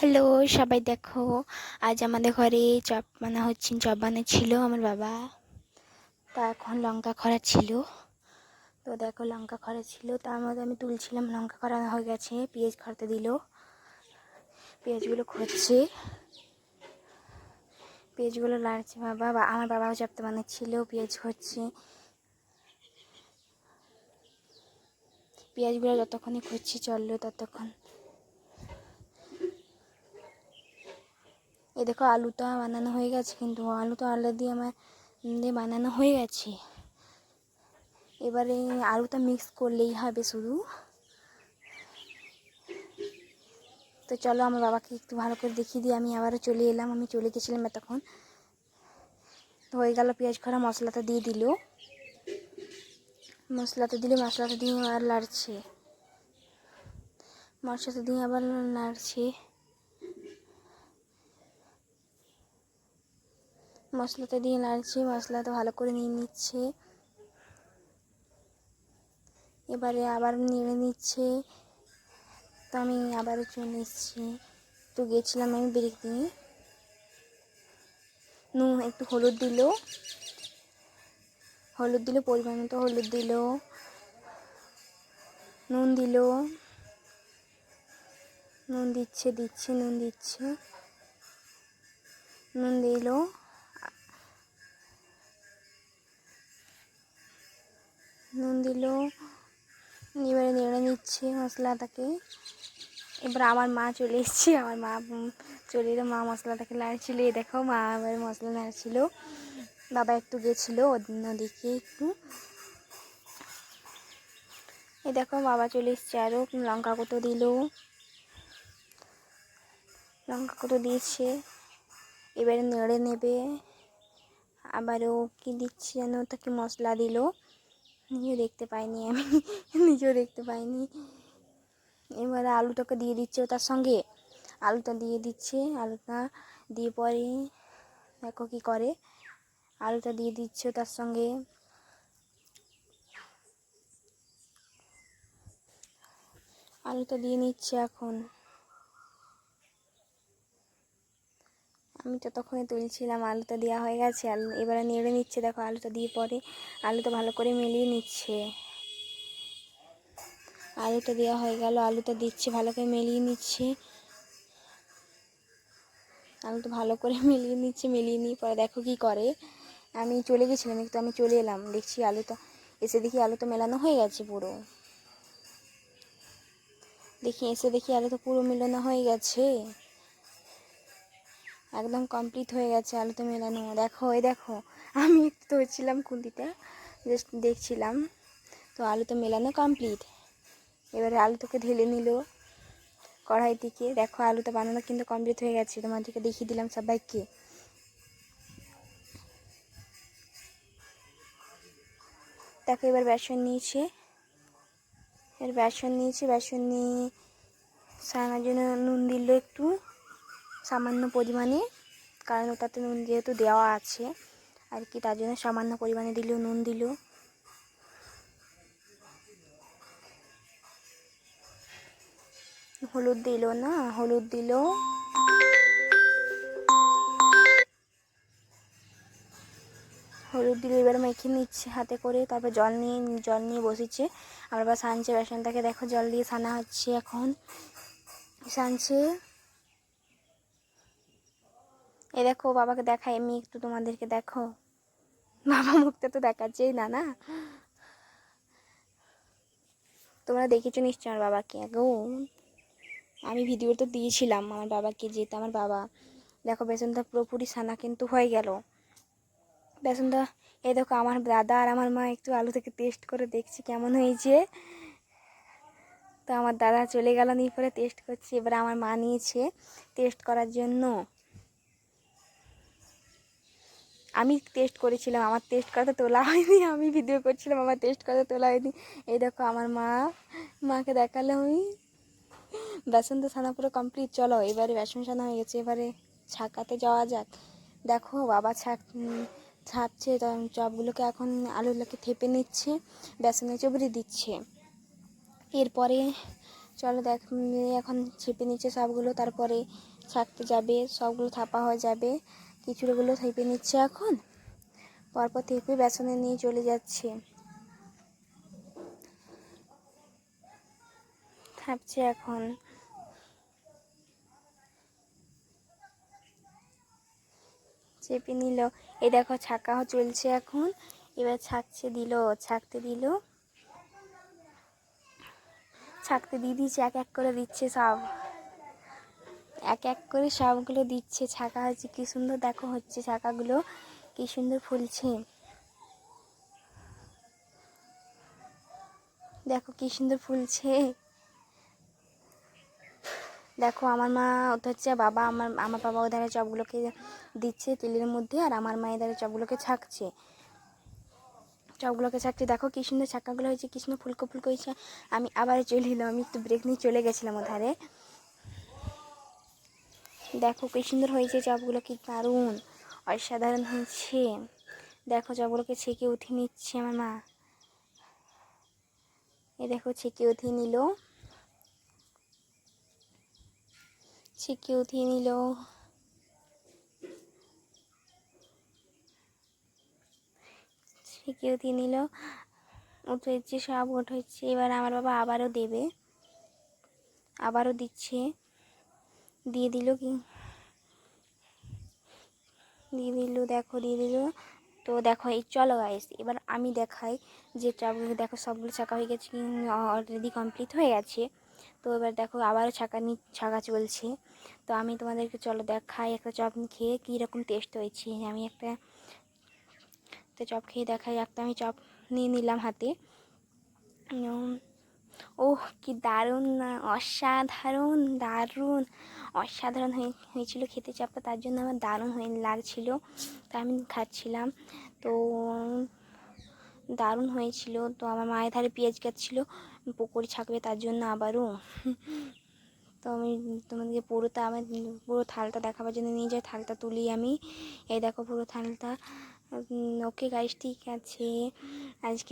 Hello সবাই, দেখো আজ আমাদের ঘরে চপ বানাচ্ছিল আমার বাবা। তা এখন লঙ্কা খরা ছিল, তো দেখো লঙ্কা খরা ছিল, তার মধ্যে আমি তুলছিলাম। লঙ্কা খরা হয়ে গেছে, পেঁয়াজ খরতে দিল, পেঁয়াজগুলো খরছে, পেঁয়াজগুলো লাড়ছে বাবা। আমার বাবাও চপটা বানাচ্ছিল, পেঁয়াজ খরছে। পেঁয়াজগুলো যতক্ষণই খরছি চললো ততক্ষণ। এই দেখো আলুটা বানানো হয়ে গেছে, কিন্তু আলুটা অলরেডি আমার বানানো হয়ে গেছে। এবারে আলুটা মিক্স করলেই হবে শুধু। তো চলো আমার বাবাকে একটু ভালো করে দেখিয়ে দিই। আমি আবারও চলে এলাম, আমি চলে গেছিলাম এতক্ষণ। তো হয়ে গেল, পেঁয়াজ খরা মশলাটা দিয়ে দিল, মশলাটা দিয়ে আর লাড়ছে, মশলাটা দিয়ে আবার নাড়ছে, মশলাটা দিয়ে নাড়ছে, মশলাটা ভালো করে নিয়ে নিচ্ছে। এবারে আবার নেড়ে নিচ্ছে। তো আমি আবারও চলে এসেছি, তো গেছিলাম আমি ব্রেক দিয়ে। নুন একটু হলুদ দিল, পরিমাণ মতো হলুদ দিল, নুন দিল, নুন দিচ্ছে, নুন দিল, এবারে নেড়ে নিচ্ছে মশলাটাকে। এবার আমার মা চলে এসছে, আমার মা চলে এলো, মা মশলাটাকে নাড়ছিল। এই দেখো মা এবার মশলা নাড়ছিল, বাবা একটু গেছিলো ওদিকে একটু। এই দেখো বাবা চলে এসছে, আরও লঙ্কা কত দিয়েছে। এবারে নেড়ে নেবে। আবারও কি দিচ্ছে যেন, ওটা কি মশলা দিল, নিজেও দেখতে পাইনি আমি, এবারে আলুটাকে দিয়ে দিচ্ছে তার সঙ্গে, আলুটা দিয়ে পরে দেখো কি করে, আলুটা দিয়ে দিচ্ছে তার সঙ্গে। আলুটা দিয়ে নিচ্ছে এখন, আমি তো তখনই তুলছিলাম। আলুটা দেওয়া হয়ে গেছে, এবারে নেড়ে নিচ্ছে। দেখো আলুটা দিয়ে পরে আলুটা ভালো করে মিলিয়ে নিচ্ছে। আলুটা দেওয়া হয়ে গেল, আলুটা দিচ্ছে, ভালো করে মিলিয়ে নিচ্ছে। আলুটা ভালো করে মিলিয়ে নিয়ে পরে দেখো কি করে। আমি চলে গেছিলাম একটু, আমি চলে এলাম, দেখছি আলুটা দেখি আলুটা মেলানো হয়ে গেছে পুরো। দেখি আলুটা পুরো মেলানো হয়ে গেছে, একদম কমপ্লিট হয়ে গেছে আলুটা মেলানো। দেখো দেখো, আমি একটু ধরছিলাম খুন্তিটা, জাস্ট দেখছিলাম। তো আলুটা মেলানো কমপ্লিট। এবারে আলুটাকে ঢেলে নিল কড়াই থেকে। দেখো আলুটা বানানো কিন্তু কমপ্লিট হয়ে গেছে, তোমাদেরকে দেখিয়ে দিলাম সবাইকে। দেখো এবার বেসন নিয়েছে, বেসন নিয়ে সানার জন্য নুন দিল একটু সামান্য পরিমাণে, কারণ ওটাতে নুন যেহেতু দেওয়া আছে আর কি, তার জন্য সামান্য পরিমাণে নুন দিল। হলুদ দিল, এবার মেখে নিচ্ছে হাতে করে। তারপর জল নিয়ে বসিয়েছে। আবার সানছে বেসনটাকে, দেখো জল দিয়ে সানা হচ্ছে এখন, সানছে। এ দেখো বাবাকে দেখাই আমি একটু তোমাদেরকে, দেখো বাবা মুখটা তো দেখাচ্ছেই না। তোমরা দেখেছো নিশ্চয় আমার বাবাকে। আমি ভিডিও তো দিয়েছিলাম আমার বাবাকে, যেটা আমার বাবা। দেখো বেসনটা পুরোপুরি সানা কিন্তু হয়ে গেল বেসনটা। এই দেখো আমার দাদা আর আমার মা একটু আলু থেকে টেস্ট করে দেখছি কেমন হয়েছে। তো আমার দাদা চলে গেল, নিয়ে পরে টেস্ট করছে। এবার আমার মা নিয়েছে টেস্ট করার জন্য। আমি টেস্ট করেছিলাম, আমার টেস্ট করা তো তোলা হয়নি, আমি ভিডিও করছিলাম, আমার টেস্ট করা তোলা হয়নি। এই দেখো আমার মাকে দেখালে আমি। বেসন তো ছানা পুরো কমপ্লিট। চলো এবারে বেসন ছানা হয়ে গেছে, এবারে ছাকাতে যাওয়া যাক। দেখো বাবা ছাপছে চপগুলোকে, এখন আলুগুলোকে থেপে নিচ্ছে, বেসনে চবড়ে দিচ্ছে। এরপরে চলো দেখ, এখন চেপে নিচ্ছে সবগুলো, তারপরে ছাকতে যাবে, সবগুলো থাপা হয়ে যাবে। খিচুড়িগুলো থেপে নিচ্ছে এখন, পরপর থেপে বেসনে নিয়ে চলে যাচ্ছে, থাপছে এখন। চেপে নিল, এই দেখো ছাকাও চলছে এখন, এবার ছাকতে দিল, ছাকতে দিয়ে দিচ্ছে, এক এক করে দিচ্ছে সব, এক এক করে সবগুলো দিচ্ছে। ছাকা হচ্ছে কি সুন্দর, দেখো হচ্ছে ছাকাগুলো কি সুন্দর ফুলছে, দেখো কি সুন্দর ফুলছে। দেখো আমার মা, ওটা হচ্ছে বাবা, আমার বাবা ওধারে চপগুলোকে দিচ্ছে তেলের মধ্যে, আর আমার মা এধারে চপগুলোকে ছাকছে, দেখো কি সুন্দর ছাকাগুলো হয়েছে, কি সুন্দর ফুলকো ফুলকো হয়েছে। আমি আবার চলে এলাম, আমি একটু ব্রেক নিয়ে চলে গেছিলাম ওধারে। দেখো কি সুন্দর হয়েছে চপগুলো, কি দারুণ অসাধারণ হয়েছে। দেখো চপগুলোকে ছেঁকে উঠিয়ে নিচ্ছে আমার মা, এই দেখো ছেঁকে উঠিয়ে নিল, ছেঁকে উঠিয়ে নিল। ছেঁকে উঠিয়ে নিল, উঠেছে সব উঠেছে। এবার আমার বাবা আবারও দেবে, আবারও দিচ্ছে, দিয়ে দিল কি দিয়ে দিল, দেখো দিয়ে দিল। তো দেখো এই চলো গাইস, এবার আমি দেখাই যে চপগুলো, দেখো সবগুলো ছাকা হয়ে গেছে, অলরেডি কমপ্লিট হয়ে গেছে। তো এবার দেখো আবারও ছাকা চলছে। তো আমি তোমাদেরকে চলো দেখাই একটা চপ খেয়ে কীরকম টেস্ট হয়েছে। আমি একটা চপ খেয়ে দেখাই, একটা আমি চপ নিয়ে নিলাম হাতে। ওহ কি দারুণ না, অসাধারণ, দারুণ অসাধারণ হয়েছিল খেতে চাপটা, তার জন্য আমার দারুণ লাগছিল, তাই আমি খাচ্ছিলাম। তো দারুণ হয়েছিল। তো আমার মায়ের ধারে পেঁয়াজ কাটছিল, পকোড়ি ছাকবে তার জন্য আবারও। তো আমি তোমাদেরকে পুরোটা, আমার পুরো থালটা দেখাবার জন্য নিয়ে যাই, থালটা তুলি আমি, এই দেখো পুরো থালটা। ওকে গাইস, ঠিক আছে আজকে